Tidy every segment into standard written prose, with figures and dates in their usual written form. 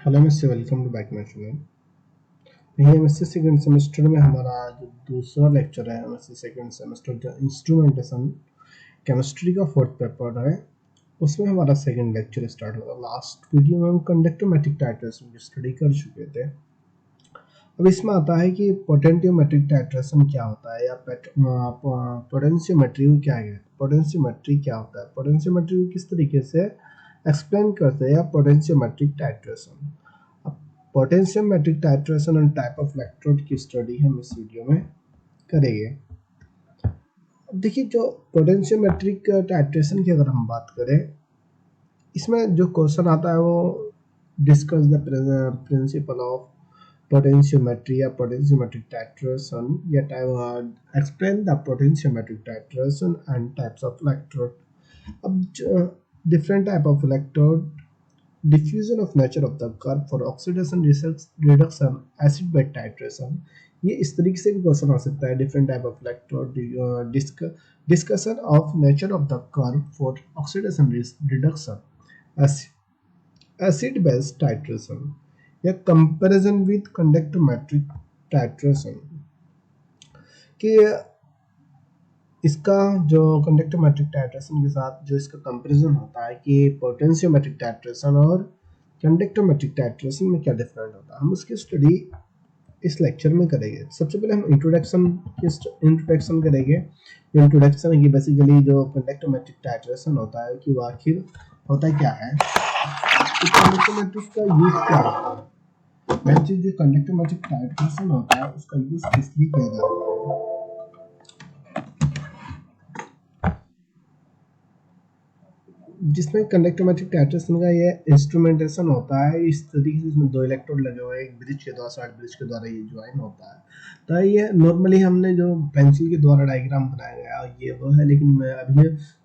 Hello mister, welcome to back my channel. ये mister second semester में हमारा जो दूसरा लेक्चर है, मिस्टर सेकंड सेमेस्टर जो इंस्ट्रूमेंटेशन केमिस्ट्री का फोर्थ पेपर है, उसमें हमारा सेकंड लेक्चर स्टार्ट होगा। लास्ट वीडियो में हम कंडक्टोमेट्रिक टाइट्रेशन की स्टडी कर चुके थे। अब इसमें आता है कि पोटेंशियोमेट्रिक टाइट्रेशन क्या होता है या पोटेंशियोमेट्री क्या है। पोटेंशियोमेट्री क्या होता है, पोटेंशियोमेट्री को किस तरीके से एक्सप्लेन करते हैं, या potentiometric titration. Potentiometric titration and type of electrode की स्टडी हम इस वीडियो में करेंगे। अब देखिए, जो पोटेंशियोमेट्रिक टाइट्रेशन की अगर हम बात करें, इसमें जो क्वेश्चन आता है वो discuss the principle of potentiometry या potentiometric titration, yet I will explain the potentiometric titration and types of electrode. अब different type of electrode, diffusion of nature of the curve for oxidation reduction, acid base titration, ये इस तरीके से भी question आ सकता है। Different type of electrode, discussion of nature of the curve for oxidation reduction, acid base titration या comparison with conductometric titration. कि इसका जो कंडक्टोमेट्रिक टाइट्रेशन के साथ जो इसका कंपैरिजन होता है कि पोटेंशियोमेट्रिक टाइट्रेशन और कंडक्टोमेट्रिक टाइट्रेशन में क्या डिफरेंट होता है, हम उसकी स्टडी इस लेक्चर में करेंगे। सबसे पहले हम इंट्रोडक्शन करेंगे। इंट्रोडक्शन है कि बेसिकली जो कंडक्टोमेट्रिक टाइट्रेशन होता है कि वो आखिर होता क्या है, कंडक्टोमेट्रिक का यूज क्या होता है, मेन चीज जो कंडक्टोमेट्रिक टाइट्रेशन होता है उसका यूज किस लिए किया जाता है। जिसमें कंडक्टोमेट्रिक टाइट्रेशन का ये इंस्ट्रूमेंटेशन होता है, इस तरीके से इसमें दो इलेक्ट्रोड लगे हुए हैं, एक ब्रिज के द्वारा, साइड ब्रिज के द्वारा ये ज्वाइन होता है। तो ये नॉर्मली हमने जो पेंसिल के द्वारा डायग्राम बनाया गया ये वो है, लेकिन अभी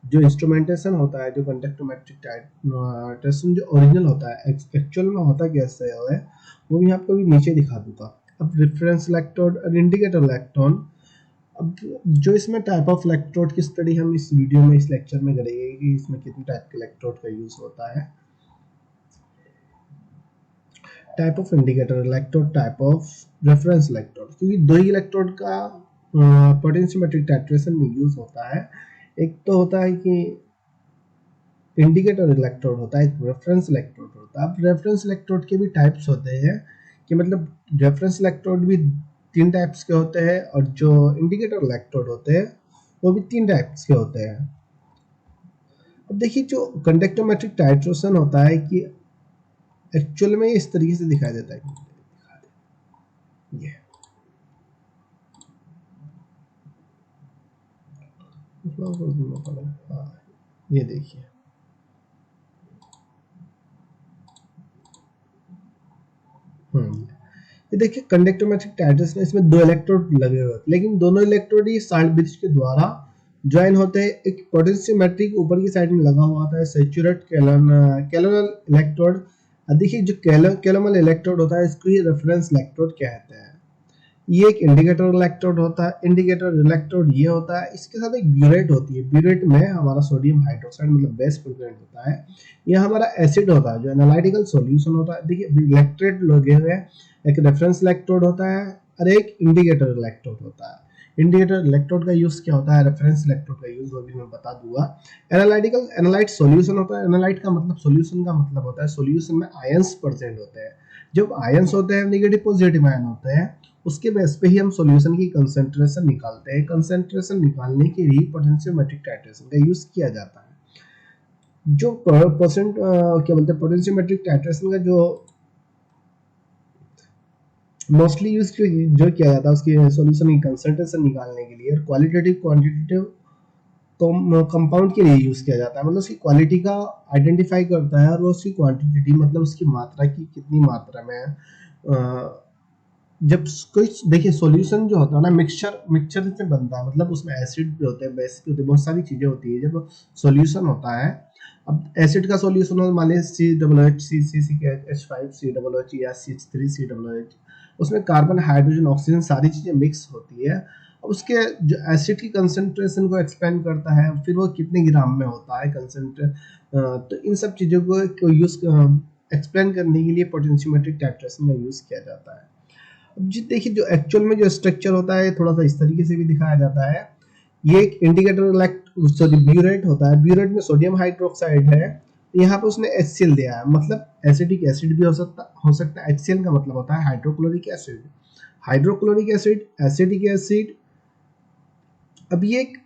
जो इंस्ट्रूमेंटेशन होता है, जो कंडक्टोमेट्रिक टाइट्रेशन जो ओरिजिनल होता है, एक्चुअल में होता कैसे है वो भी आपको भी नीचे दिखा दूंगा। अब रेफरेंस इलेक्ट्रोड और इंडिकेटर इलेक्ट्रॉन, अब जो इसमें टाइप ऑफ इलेक्ट्रोड की स्टडी हम इस वीडियो में, इस लेक्चर में करेंगे कि इसमें कितने टाइप के इलेक्ट्रोड का यूज होता है। Type of indicator electrode, type of reference electrode, क्योंकि दो ही इलेक्ट्रोड का पोटेंशियोमेट्रिक टाइट्रेशन में यूज होता है। एक तो होता है कि इंडिकेटर इलेक्ट्रोड होता है, एक रेफरेंस इलेक्ट्रोड होता है। अब रेफरेंस इलेक्ट्रोड के भी टाइप्स होते हैं, कि मतलब रेफरेंस इलेक्ट्रोड भी तीन टाइप्स के होते हैं और जो इंडिकेटर इलेक्ट्रोड होते हैं वो भी तीन टाइप्स के होते हैं। अब देखिए, जो कंडक्टोमेट्रिक टाइट्रेशन होता है कि एक्चुअल में इस तरीके से दिखाई देता है, ये देखिए, ये देखिए कंडक्टोमेट्रिक टाइट्रेशन, इसमें दो इलेक्ट्रोड लगे हुए हैं, लेकिन दोनों इलेक्ट्रोड ही साइड ब्रिज के द्वारा ज्वाइन होते हैं। एक पोटेंशियोमेट्रिक ऊपर की साइड में लगा हुआ था, सैचुरेट कैलोनल इलेक्ट्रोड। देखिए, जो कैलोनल इलेक्ट्रोड होता है इसको ही रेफरेंस इलेक्ट्रोड कहते हैं। ये एक इंडिकेटर इलेक्ट्रोड होता है। इंडिकेटर इलेक्ट्रोड ये होता है, इसके साथ एक ब्यूरेट होती है। ब्यूरेट में हमारा सोडियम हाइड्रोक्साइड मतलब बेस प्रेजेंट होता है। ये हमारा एसिड होता है जो एनालिटिकल सॉल्यूशन होता है। देखिए, इलेक्ट्रोड लगे हुए हैं, एक रेफरेंस इलेक्ट्रोड होता है और एक इंडिकेटर इलेक्ट्रोड होता है। इंडिकेटर इलेक्ट्रोड का यूज क्या होता है, रेफरेंस इलेक्ट्रोड का यूज वो भी मैं बता दूंगा। एनालाइट सॉल्यूशन होता है। एनालाइट का मतलब, सॉल्यूशन का मतलब होता है सॉल्यूशन में आयंस प्रेजेंट होते हैं। जब आयंस होते हैं, नेगेटिव पॉजिटिव आयन होते हैं, उसके बेस पे ही हम सॉल्यूशन की कंसंट्रेशन निकालते हैं। कंसंट्रेशन निकालने के लिए पोटेंशियोमेट्रिक टाइट्रेशन का यूज किया जाता है। जो परसेंट क्या बोलते हैं, पोटेंशियोमेट्रिक टाइट्रेशन का जो मोस्टली यूज जो किया जाता है उसकी सॉल्यूशन की कंसंट्रेशन निकालने के लिए, और क्वालिटेटिव क्वांटिटेटिव कंपाउंड के लिए यूज किया जाता है। मतलब उसकी क्वालिटी का आइडेंटिफाई करता है और वो उसकी क्वांटिटी मतलब उसकी मात्रा की कितनी मात्रा में है। जब कोई देखिए, सॉल्यूशन जो होता है ना, मिक्सचर से बनता है, मतलब उसमें एसिड भी होते हैं, बेस भी होते हैं, बहुत सारी चीजें होती है जब सॉल्यूशन होता है। अब एसिड का सॉल्यूशन हो, मान लीजिए COOH, CH5, COOH या CH3, COOH, उसमें कार्बन, हाइड्रोजन, ऑक्सीजन सारी चीजें मिक्स होती है। अब उसके जो एसिड की कंसंट्रेशन को एक्सपेंड करता है, फिर वो कितने ग्राम में होता है कंसंट्रेट, तो इन सब चीजों को यूज एक्सप्लेन करने के लिए पोटेंशियोमेट्रिक टाइट्रेशन का यूज किया जाता है। अब जी देखिए जो एक्चुअल में जो स्ट्रक्चर होता है थोड़ा सा इस तरीके से भी दिखाया जाता है। ये एक इंडिकेटर ब्यूरेट होता है, ब्यूरेट में सोडियम हाइड्रोक्साइड है, यहाँ पे उसने HCl दिया है, मतलब एसिटिक एसिड भी हो सकता है। HCl का मतलब होता है hydrochloric acid, hydrochloric acid, acetic acid. अब ये एक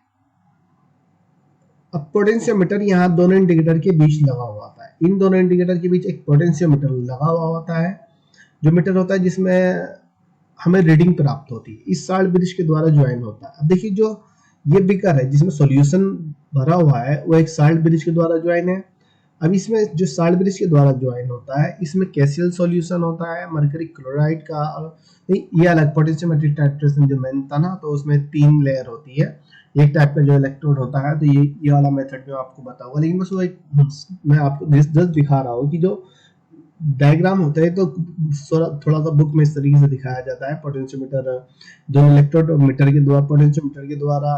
पोटेंशियोमीटर यहाँ दोनों इंडिकेटर के बीच लगा हुआ होता है, इन दोनों इंडिकेटर के बीच एक पोटेंशियोमीटर लगा हुआ होता है, जो मीटर होता है जिसमें हमें रीडिंग प्राप्त होती है, इस साल्ट ब्रिज के द्वारा ज्वाइन होता है। अब देखिए जो ये बीकर है जिसमें सॉल्यूशन भरा हुआ है वो एक साल्ट ब्रिज के द्वारा ज्वाइन है। अब इसमें जो साल्ट ब्रिज के द्वारा ज्वाइन होता है इसमें कैसियल सॉल्यूशन होता है मरकरी क्लोराइड का, ये अलग पोटेंशियोमेट्रिक टाइट्रेशन जो मैंने था ना, तो उसमें 3 लेयर होती है, एक टाइप का जो इलेक्ट्रोड होता है, तो ये वाला मेथड में आपको बताऊंगा, लेकिन बस वो एक मैं आपको जस्ट दिखा रहा हूँ कि जो डायग्राम होता है तो थोड़ा सा बुक में इस तरीके से दिखाया जाता है। पोटेंशियोमीटर दोनों इलेक्ट्रोड मीटर के द्वारा पोटेंशियोमीटर के द्वारा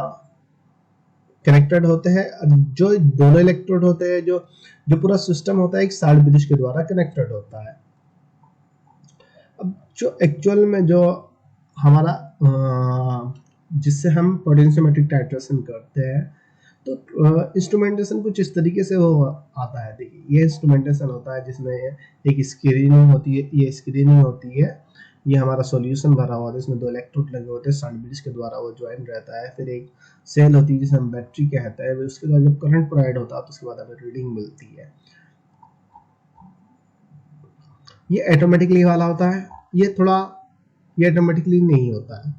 कनेक्टेड होते हैं, जो दोनों इलेक्ट्रोड होते हैं, जो जो पूरा सिस्टम होता है एक साल्ट ब्रिज के द्वारा कनेक्टेड होता है। अब जो एक्चुअल में जो हमारा जिससे हम पोटेंशियोमेट्रिक टाइट्रेशन करते हैं, तो इंस्ट्रूमेंटेशन कुछ इस तरीके से वो आता है। देखिए ये इंस्ट्रूमेंटेशन होता है जिसमें एक स्क्रीनिंग होती है, ये स्क्रीनिंग होती है, ये हमारा सॉल्यूशन भरा हुआ है, इसमें 2 इलेक्ट्रोड लगे होते हैं, साल्ट ब्रिज के द्वारा वो ज्वाइन रहता है। फिर एक सेल होती है जिसे हम बैटरी कहते हैं, उसके बाद जब करंट प्रोवाइड होता है तो उसके बाद हमें रीडिंग मिलती है। ये ऑटोमेटिकली वाला होता है, ये ऑटोमेटिकली नहीं होता है,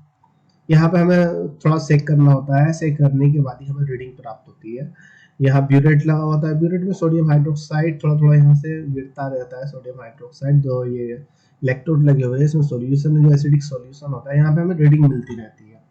यहाँ पे हमें थोड़ा सेक करना होता है, सेक करने के बाद ही हमें रीडिंग प्राप्त होती है। यहाँ ब्यूरेट लगा होता है, ब्यूरेट में सोडियम हाइड्रोक्साइड थोड़ा थोड़ा यहाँ से गिरता रहता है, सोडियम हाइड्रोक्साइड, दो ये इलेक्ट्रोड लगे हुए हैं, इसमें सॉल्यूशन जो एसिडिक सॉल्यूशन होता है, यहाँ पे हमें रीडिंग मिलती रहती है,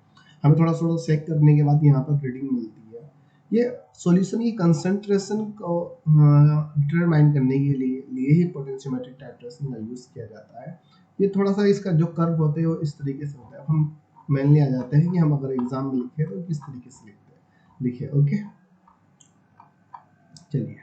हमें थोड़ा थोड़ा सेक करने के बाद यहाँ पर रीडिंग मिलती है। ये सॉल्यूशन की कंसंट्रेशन को डिटरमाइन करने के लिए ही पोटेंशियोमेट्रिक टाइट्रेशन का यूज किया जाता है। ये थोड़ा सा इसका जो कर्व होते हैं वो इस तरीके से होता है। हम मेनली आ जाते हैं कि हम अगर एग्जाम में लिखे तो किस तरीके से लिखे। ओके चलिए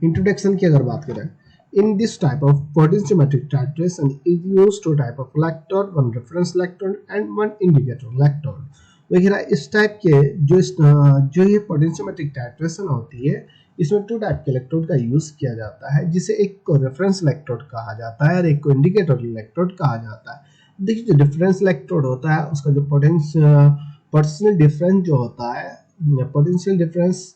इंट्रोडक्शन की अगर बात करें, in this type of potentiometric titration is used two type of electrode, one reference electrode and one indicator electrode. वगैरह इस टाइप के जो ये पोटेंशियोमेट्रिक टाइट्रेशन होती है इसमें 2 टाइप के इलेक्ट्रोड का यूज किया जाता है, जिसे एक को रेफरेंस इलेक्ट्रोड कहा जाता है और एक को इंडिकेटर इलेक्ट्रोड कहा जाता है। देखिए जो डिफरेंस इलेक्ट्रोड होता है उसका जो पोटेंशियल डिफरेंस जो होता है, पोटेंशियल डिफरेंस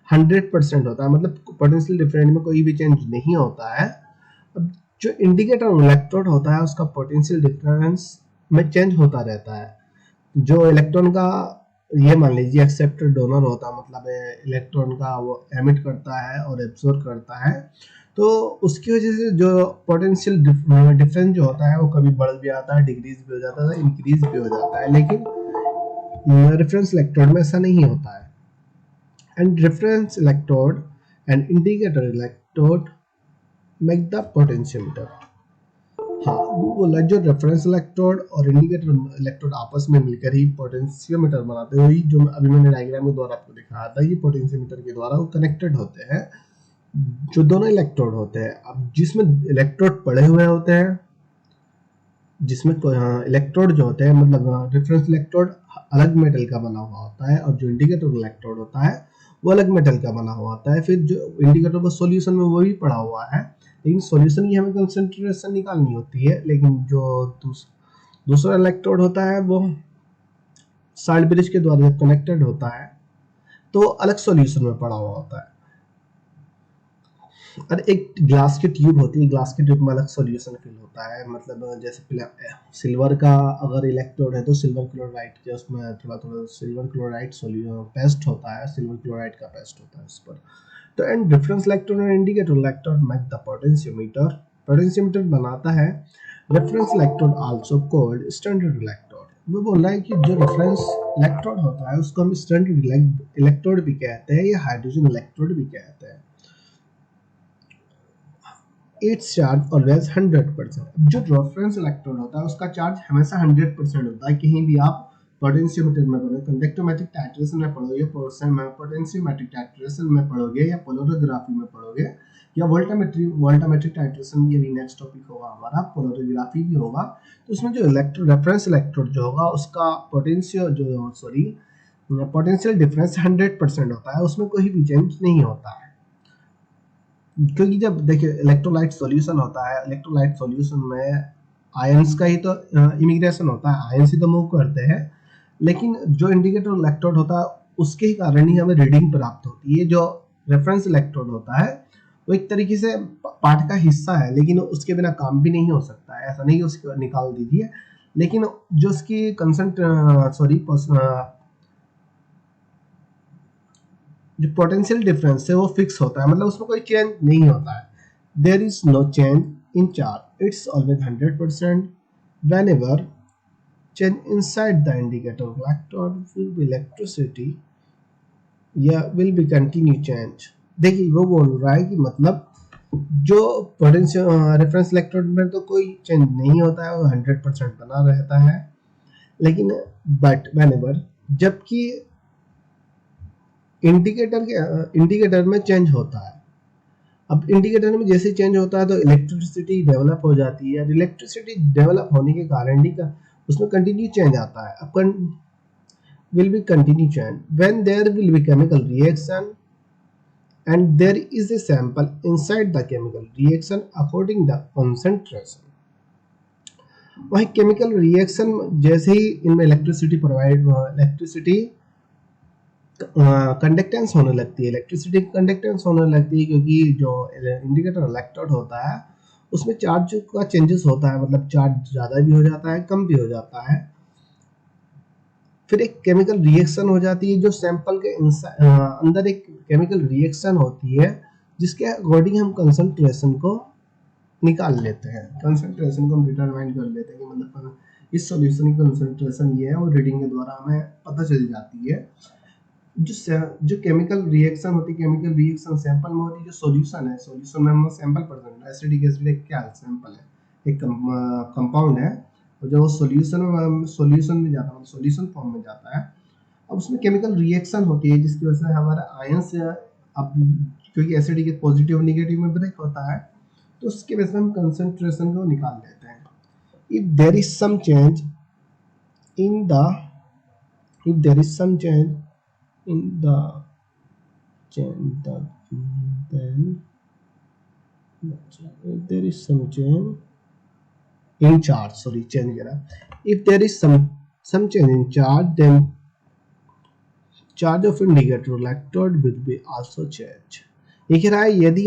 100% होता है, मतलब पोटेंशियल डिफरेंस में कोई भी चेंज नहीं होता है। अब जो इंडिकेटर इलेक्ट्रोड होता है उसका पोटेंशियल डिफरेंस में चेंज होता रहता है। जो इलेक्ट्रॉन का ये मान लीजिए एक्सेप्टर डोनर होता है, मतलब इलेक्ट्रॉन का वो एमिट करता है और एब्जॉर्ब करता है, तो उसकी वजह से जो पोटेंशियल डिफरेंस जो होता है वो कभी बढ़ भी आता है, डिक्रीज भी हो जाता है, इंक्रीज भी हो जाता है, लेकिन रेफरेंस इलेक्ट्रोड में ऐसा नहीं होता है। And reference electrode and indicator electrode make the potentiometer. हाँ वो बोला जो रेफरेंस इलेक्ट्रोड और इंडिकेटर इलेक्ट्रोड आपस में मिलकर ही पोटेंशियोमीटर बनाते हैं, वही जो अभी मैंने डायग्राम के द्वारा आपको दिखाया था, ये पोटेंशियोमीटर के द्वारा वो कनेक्टेड होते हैं जो दोनों इलेक्ट्रोड होते हैं। अब जिसमें इलेक्ट्रोड पड़े हुए होते हैं, जिसमें इलेक्ट्रोड जो होते हैं, मतलब रेफरेंस इलेक्ट्रोड अलग मेटल का बना हुआ होता है और जो इंडिकेटर इलेक्ट्रोड होता है वो अलग मेटल का बना हुआ होता है। फिर जो इंडिकेटर का सॉल्यूशन में वो भी पड़ा हुआ है, लेकिन सॉल्यूशन की हमें कंसंट्रेशन निकालनी होती है, लेकिन जो दूसरा इलेक्ट्रोड होता है वो साल्ट ब्रिज के द्वारा जब कनेक्टेड होता है तो अलग सॉल्यूशन में पड़ा हुआ होता है। और एक ग्लास की ट्यूब होती है, ग्लास की ट्यूब में अलग सॉल्यूशन फिल होता है, मतलब जैसे सिल्वर का अगर इलेक्ट्रोड है तो सिल्वर क्लोराइड के उसमें थोड़ा थोड़ा सिल्वर क्लोराइड पेस्ट होता है, सिल्वर क्लोराइड का पेस्ट होता है उस पर। तो एंड डिफरेंस इलेक्ट्रोड और indicator electrode make the potentiometer, potentiometer बनाता है reference electrode also called standard electrode. वो बोल रहा है कि जो रेफरेंस इलेक्ट्रोड होता है उसको हम स्टैंडर्ड इलेक्ट्रोड भी कहते हैं या हाइड्रोजन इलेक्ट्रोड भी कहते हैं। It's charge always 100%। जो रेफरेंस इलेक्ट्रोड होता है उसका चार्ज हमेशा 100% होता है। कहीं भी आप पोटेंशियोमीटर में पढ़ोगे, कंडक्टोमेट्रिक टाइट्रेशन में पढ़ोगे, पोटेंशियोमेट्रिक टाइट्रेशन में पढ़ोगे या पोलरिग्राफी में पढ़ोगे, या वोल्टामेट्रिक टाइट्रेशन, ये भी नेक्स्ट टॉपिक होगा हमारा, पोलरिग्राफी भी होगा। तो उसमें जो रेफरेंस इलेक्ट्रोड जो होगा उसका पोटेंशियल डिफरेंस 100% होता है, उसमें कोई भी चेंज नहीं होता है। क्योंकि जब देखिए इलेक्ट्रोलाइट सॉल्यूशन होता है, इलेक्ट्रोलाइट सॉल्यूशन में आयंस का ही तो इमिग्रेशन होता है, आयंस ही तो मूव करते हैं। लेकिन जो इंडिकेटर इलेक्ट्रोड होता है उसके ही कारण ही हमें रीडिंग प्राप्त होती है। जो रेफरेंस इलेक्ट्रोड होता है वो एक तरीके से पार्ट का हिस्सा है, लेकिन उसके बिना काम भी नहीं हो सकता है। ऐसा नहीं कि उसको निकाल दीजिए, लेकिन जो उसकी जो पोटेंशियल डिफरेंस है वो फिक्स होता है, मतलब उसमें कोई चेंज नहीं होता है। There is no change in charge, it's always 100%। whenever change inside the indicator electrode will be electricity या will be continue change। देखिए वो बोल रहा है कि मतलब जो पोटेंशियल रेफरेंस इलेक्ट्रोड में तो कोई चेंज नहीं होता है, वो 100% बना रहता है। लेकिन बट व्हेनेवर, जबकि इंडिकेटर में चेंज होता है। अब इंडिकेटर में जैसे चेंज होता है तो इलेक्ट्रिसिटी डेवलप हो जाती है, और इलेक्ट्रिसिटी डेवलप होने के कारण ही उसमें कंटिन्यू चेंज आता है। अब will be continue change when there will be chemical reaction and there is a sample inside the chemical reaction according the concentration। वही केमिकल रिएक्शन जैसे ही इनमें इलेक्ट्रिसिटी कंडक्टेंस होने लगती है, क्योंकि जो इंडिकेटर इलेक्ट्रोड होता है उसमें चार्ज का चेंजेस होता है, मतलब चार्ज ज़्यादा भी हो जाता है, कम भी हो जाता है। फिर एक केमिकल रिएक्शन हो जाती है, जो सैंपल के अंदर एक केमिकल रिएक्शन होती है जिसके अकॉर्डिंग हम कंसंट्रेशन को निकाल लेते हैं, कंसंट्रेशन को हम डिटरमाइन कर लेते हैं कि मतलब इस सॉल्यूशन की कंसंट्रेशन ये है, और रीडिंग के द्वारा हमें पता चल जाती है। जो केमिकल रिएक्शन होती है, केमिकल रिएक्शन सैंपल में होती है। जो सॉल्यूशन है, सॉल्यूशन में हम सैंपल प्रेजेंट, एसिडिक एसिड एक क्या है, सैंपल है, एक कंपाउंड है, और जब वो सॉल्यूशन में जाता है, सॉल्यूशन फॉर्म में जाता है, अब उसमें केमिकल रिएक्शन होती है जिसकी वजह से हमारा आयंस, अब क्योंकि एसिडिक पॉजिटिव नेगेटिव में ब्रेक होता है, तो उसके वजह से हम कंसंट्रेशन को निकाल लेते हैं। If there is some change in the if there is some change in the change the then if there is some change in charge, if there is some change in charge, then charge of indicator electrode will be also change। ये कह रहा है यदि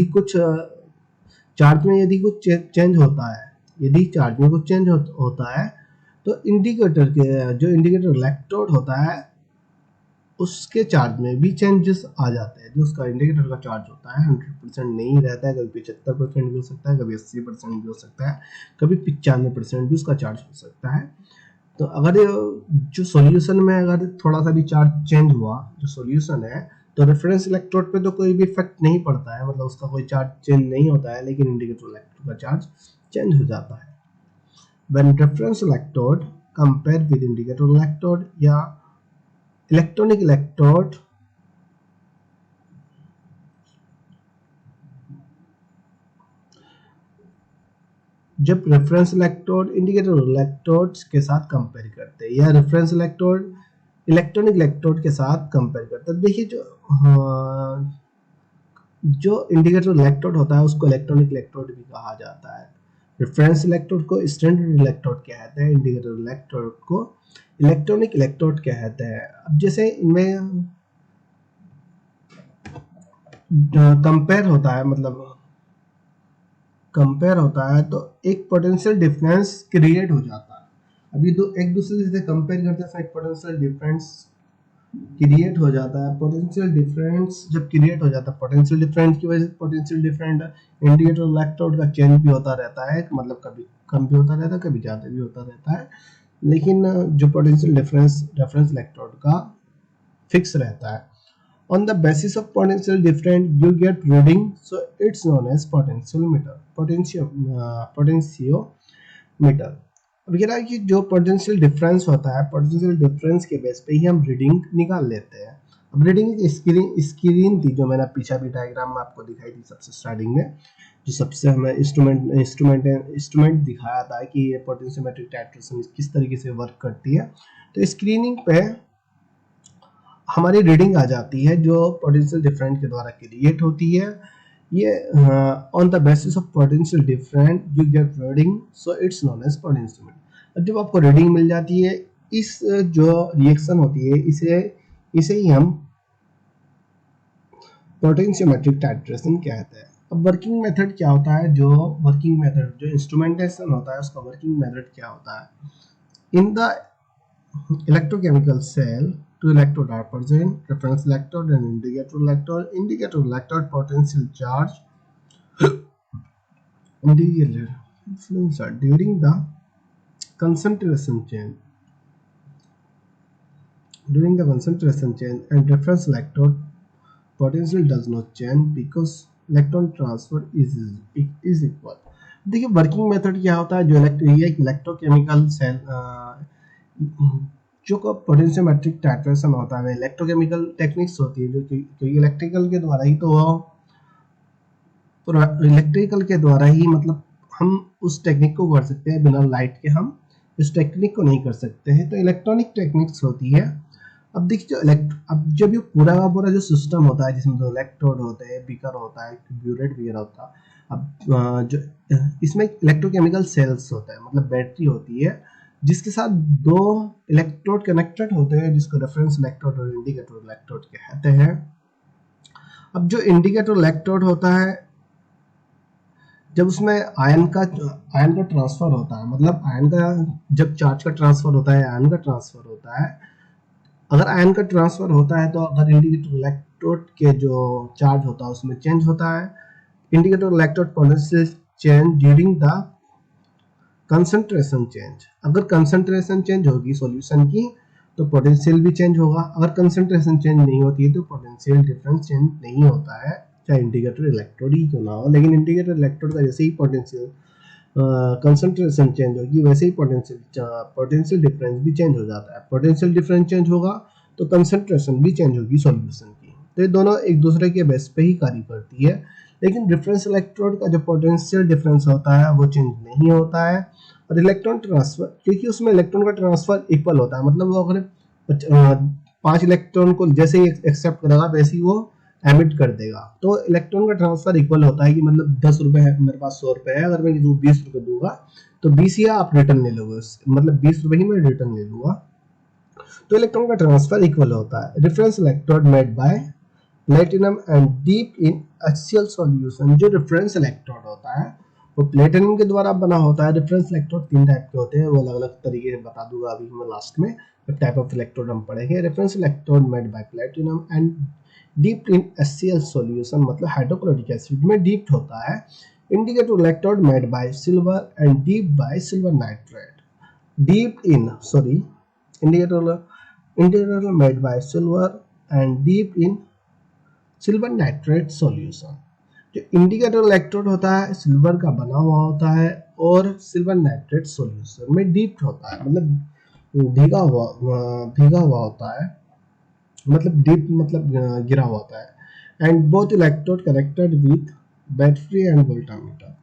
कुछ charge में यदि कुछ change होता है, यदि चार्ज में कुछ चेंज होता है तो जो इंडिकेटर इलेक्ट्रोड होता है उसके चार्ज में भी चेंजेस आ जाते हैं। जो उसका इंडिकेटर का चार्ज होता है 100% नहीं रहता है, कभी 75% भी हो सकता है, कभी 80% भी हो सकता है, कभी 95% भी उसका चार्ज हो सकता है। तो अगर जो सॉल्यूशन में अगर थोड़ा सा भी चार्ज चेंज हुआ, जो सॉल्यूशन है, तो रेफरेंस इलेक्ट्रोड पे तो कोई भी इफेक्ट नहीं पड़ता है, मतलब उसका कोई चार्ज चेंज नहीं होता है, लेकिन इंडिकेटर इलेक्ट्रोड का चार्ज चेंज हो जाता है। When reference electrode compare with indicator electrode या इलेक्ट्रॉनिक इलेक्ट्रोड, जब रेफरेंस इलेक्ट्रोड इंडिकेटर इलेक्ट्रोड्स के साथ कंपेयर करते हैं, या रेफरेंस इलेक्ट्रोड इलेक्ट्रॉनिक इलेक्ट्रोड के साथ कंपेयर करते हैं, देखिए जो इंडिकेटर इलेक्ट्रोड होता है उसको इलेक्ट्रॉनिक इलेक्ट्रोड भी कहा जाता है। रेफरेंस इलेक्ट्रोड को स्टैंडर्ड इलेक्ट्रोड कहते हैं, इंडिकेटर इलेक्ट्रोड को इलेक्ट्रॉनिक इलेक्ट्रोड कहते हैं। अब जैसे इनमें कंपेयर होता है तो एक पोटेंशियल डिफरेंस क्रिएट हो जाता है। अभी तो एक दूसरे से कंपेयर करते हैं, एक पोटेंशियल डिफरेंस क्रिएट हो जाता है। पोटेंशियल डिफरेंस जब क्रिएट हो जाता है, पोटेंशियल डिफरेंस की वजह से पोटेंशियल डिफरेंट इंडिकेटर इलेक्ट्रोड का चेंज भी होता रहता है, मतलब कभी कम भी होता रहता है, कभी ज़्यादा भी होता रहता है, लेकिन जो पोटेंशियल डिफरेंस रेफरेंस इलेक्ट्रोड का फिक्स रहता है। On the basis of potential difference, you get reading, so it's known as potentiometer। अब कह रहा है कि जो पोटेंशियल डिफरेंस होता है, पोटेंशियल डिफरेंस के बेस पे ही हम रीडिंग निकाल लेते हैं। अब रीडिंग स्क्रीन थी जो मैंने पीछे भी डायग्राम में आपको दिखाई थी सबसे स्टार्टिंग में, जो सबसे हमें इंस्ट्रूमेंट दिखाया था कि ये पोटेंशियोमेट्रिक टाइट्रेशन किस तरीके से वर्क करती है। तो स्क्रीनिंग पे हमारी रीडिंग आ जाती है जो पोटेंशियल डिफरेंट के द्वारा क्रिएट होती है। ये on the basis of potential different you get reading, so it's known as potentiometer. अब जब आपको रीडिंग मिल जाती है, इस जो रिएक्शन होती है इसे ही हम पोटेंशियोमेट्रिक टाइट्रेशन कहते हैं। अब वर्किंग मेथड क्या होता है, जो इंस्ट्रूमेंटेशन होता है उसका वर्किंग मेथड क्या होता है। In the electrochemical cell, two electrodes are present, reference electrode and indicator electrode. Indicator electrode potential charge indicator influencer during the concentration change. During the concentration change and reference electrode potential does not change because electron transfer is equal. देखिए working method क्या होता है, जो electrochemical cell जो potentiometric titration होता है, electrochemical techniques होती है जो क्योंकि इलेक्ट्रिकल के द्वारा ही मतलब हम उस टेक्निक को कर सकते हैं, बिना लाइट के हम इस टेक्निक को नहीं कर सकते हैं, तो इलेक्ट्रॉनिक टेक्निक्स होती है। अब देखिए अब जब ये पूरा का पूरा जो सिस्टम होता है जिसमें दो इलेक्ट्रोड होते हैं, बीकर होता है, ब्यूरेट बीकर होता है, अब जो इसमें इलेक्ट्रोकेमिकल सेल्स होता है मतलब बैटरी होती है जिसके साथ दो इलेक्ट्रोड कनेक्टेड होते हैं जिसको रेफरेंस इलेक्ट्रोड और इंडिकेटर इलेक्ट्रोड कहते हैं। अब जो इंडिकेटर इलेक्ट्रोड होता है, जब उसमें आयन का ट्रांसफर होता है, मतलब आयन का जब चार्ज का ट्रांसफर होता है, आयन का ट्रांसफर होता है, अगर आयन का ट्रांसफर होता है तो अगर इंडिकेटर इलेक्ट्रोड के जो चार्ज होता है उसमें चेंज होता है। Indicator electrode potential change during the concentration change. अगर कंसंट्रेशन चेंज होगी सॉल्यूशन की तो पोटेंशियल भी चेंज होगा, अगर कंसंट्रेशन चेंज नहीं होती है तो पोटेंशियल डिफरेंस चेंज नहीं होता है, चाहे इंडिकेटर इलेक्ट्रोड ही क्यों ना हो। लेकिन इंडिकेटर इलेक्ट्रोड का जैसे ही पोटेंशियल कंसंट्रेशन चेंज होगी वैसे ही पोटेंशियल डिफरेंस भी चेंज हो जाता है। पोटेंशियल डिफरेंस चेंज होगा तो कंसंट्रेशन भी चेंज होगी सॉल्यूशन की, तो ये दोनों एक दूसरे के बेस पे ही कार्य करती है। लेकिन रेफरेंस इलेक्ट्रोड का जो पोटेंशियल डिफरेंस होता है वो चेंज नहीं होता है, और इलेक्ट्रॉन ट्रांसफर क्योंकि उसमें इलेक्ट्रॉन का ट्रांसफर इक्वल होता है, मतलब वो अगर 5 इलेक्ट्रॉन को जैसे ही एक्सेप्ट करेगा वैसे ही वो एमिट कर देगा, तो इलेक्ट्रॉन का ट्रांसफर इक्वल होता है कि मतलब 10 रुपए है मेरे पास 100 रुपए है, अगर मैं 20 रुपए दूंगा तो 20 ही आप रिटर्न ले लोगे, मतलब 20 रुपए ही मैं रिटर्न ले लूंगा, तो इलेक्ट्रॉन का ट्रांसफर इक्वल होता है। Reference electrode made by platinum and deep in axial solution. जो रेफरेंस इलेक्ट्रोड होता है वो प्लेटिनम के द्वारा बना होता है। रेफरेंस इलेक्ट्रोड 3 टाइप के होते हैं, वो अलग अलग तरीके से बता दूंगा अभी मैं लास्ट में, टाइप ऑफ इलेक्ट्रोड हम पढ़ेंगे। Reference electrode made by platinum and deep in HCl solution, मतलब हाइड्रोक्लोरिक एसिड में डीप्ड होता है। Indicator electrode made by silver and deep bye silver nitrate. Deep in indicator made by silver and deep in silver nitrate solution. जो indicator electrode होता है silver का बना हुआ होता है और सिल्वर नाइट्रेट सॉल्यूशन में डीप्ड होता है, मतलब भीगा हुआ होता है, मतलब डीप मतलब गिरा हुआ होता है। And both electrode connected with battery and voltameter.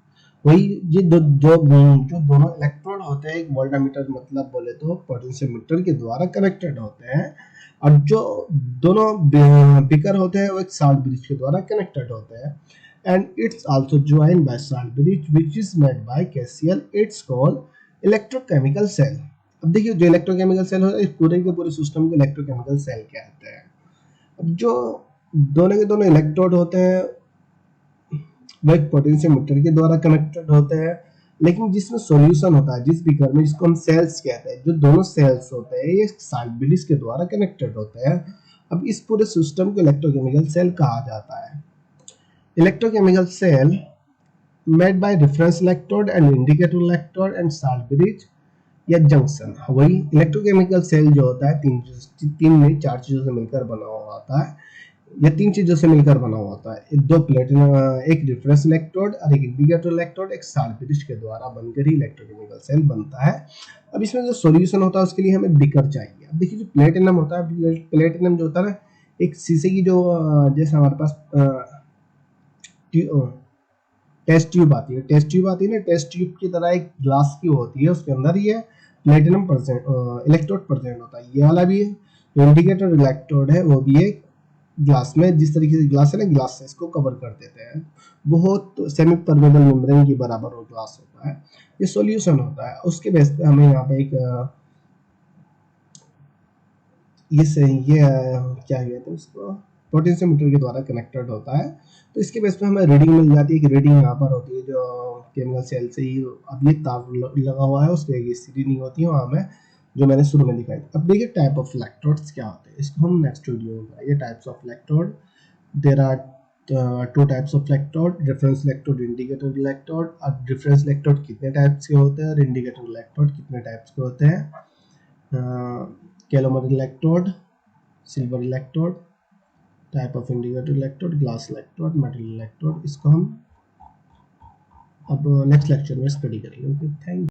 वही ये जो दोनों इलेक्ट्रोड होते हैं, एक वोल्टामीटर मतलब बोले तो पोटेंशियोमीटर के द्वारा कनेक्टेड होते हैं, और जो दोनों बीकर होते हैं वो एक साल्ट ब्रिज के द्वारा कनेक्टेड होते हैं। And it's also joined by salt bridge which is made by KCl। It's called electrochemical cell. अब देखिए जो इलेक्ट्रोकेमिकल सेल होता है इस पूरे के पूरे सिस्टम को इलेक्ट्रोकेमिकल सेल कहते हैं। अब जो दोनों के दोनों इलेक्ट्रोड होते हैं वो एक पोटेंशियोमीटर के द्वारा कनेक्टेड होते हैं, लेकिन जिसमें सॉल्यूशन होता है जिस बीकर में, जिसको हम सेल्स कहते हैं, जो दोनों सेल्स होते हैं ये साल्ट ब्रिज के द्वारा कनेक्टेड होते हैं। अब इस पूरे सिस्टम को इलेक्ट्रोकेमिकल सेल कहा जाता है। Electrochemical cell made by reference electrode and indicator electrode and salt bridge या जंक्शन। वही इलेक्ट्रोकेमिकल सेल जो होता है तीन में 4 चीजों से मिलकर बना हुआ होता है, या 3 चीजों से मिलकर बना हुआ होता है, एक रेफरेंस इलेक्ट्रोड और एक इंडिकेटर इलेक्ट्रोड एक साल्ट ब्रिज के द्वारा बनकर ही इलेक्ट्रोकेमिकल सेल बनता है। अब इसमें जो सॉल्यूशन होता है उसके लिए हमें बीकर चाहिए। अब देखिए जो प्लेटिनम होता है, प्लेटिनम जो होता है ना एक शीशे की जो जैसे हमारे पास टेस्ट ट्यूब आती है, टेस्ट ट्यूब आती है ना, टेस्ट ट्यूब की तरह एक ग्लास की होती है, उसके अंदर ये प्लेटिनम परसेंट इलेक्ट्रोड प्रेजेंट होता है। ये वाला भी है, जो इंडिकेटर इलेक्ट्रोड है वो भी एक ग्लास में, जिस तरीके से ग्लास है ना, ग्लास से इसको कवर कर देते हैं। बहुत सेमी परमेबल मेम्ब्रेन के बराबर वो ग्लास होता है। ये सॉल्यूशन होता है, उसके बेस पे हमें यहाँ पे एक ये सही ये क्या कहते हैं उसको, पोटेंशियोमीटर के द्वारा कनेक्टेड होता है। तो इसके बेस पे हमें रीडिंग मिल जाती है कि रीडिंग यहाँ पर होती है जो केमिकल सेल से ही अब ये तार लगा हुआ है, उसके रीडिंग होती है वहाँ में, जो मैंने शुरू में दिखाई। अब देखिए टाइप ऑफ इलेक्ट्रोड्स क्या होते हैं, इसको हम नेक्स्ट वीडियो में करेंगे। Types of electrode, there are two types of electrode, difference electrode, indicator electrode. अब डिफरेंस इलेक्ट्रोड कितने टाइप्स के होते हैं और इंडिकेटर इलेक्ट्रोड कितने टाइप्स के होते हैं। Calomel electrode, silver electrode, type of indicator electrode, glass electrode, metal electrode, इसको हम अब नेक्स्ट लेक्चर में स्टडी करेंगे। Okay, thank you.